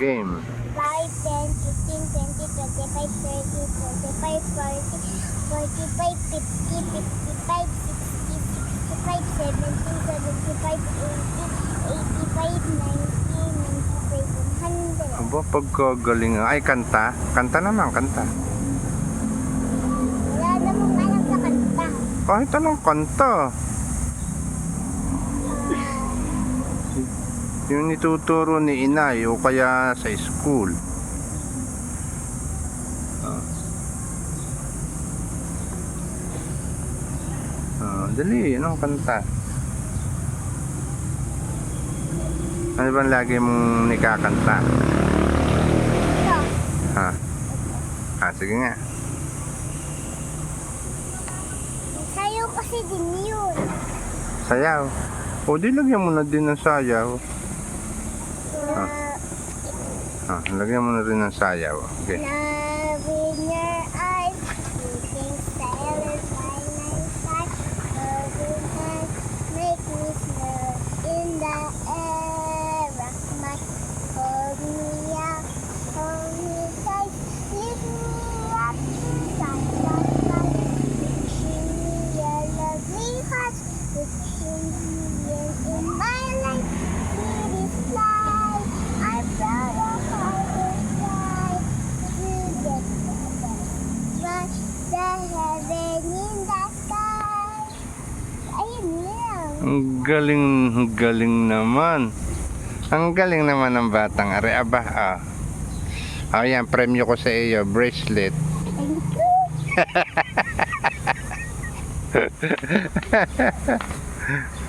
Game. 5, 10, 15, 20, 25, 30, 25, 40, 45, 50, 55, 60, 65, 70, 75, 80, 85, 90, 95, 100. Aba, pagkagaling. Ay, kanta. Kanta naman, kanta. Wala namang alam sa kanta. Kahit anong kanta. Yung nituturo ni inay o kaya sa school. Dali, anong kanta? Ano bang lagi mong nikakanta? Ito. Ha? Sige nga. Sayo kasi din yun. Sayaw. O, di lagyan mo na din ng sayaw. Lagyan mo na rin ng sayaw. Okay. Love in your eyes, keeping silent by my side. Love in eyes, make me smell in the air. Rock my, hold me up, hold me tight, lift me up inside my life. Wishing me a lovely heart, wishing me in my life. It is life, I'm proud of all the time. To get the heaven in the sky. Ayun lang. Ang galing naman. Ang galing naman ng batang are. Aba, yan, premyo ko sa iyo, bracelet. Thank you.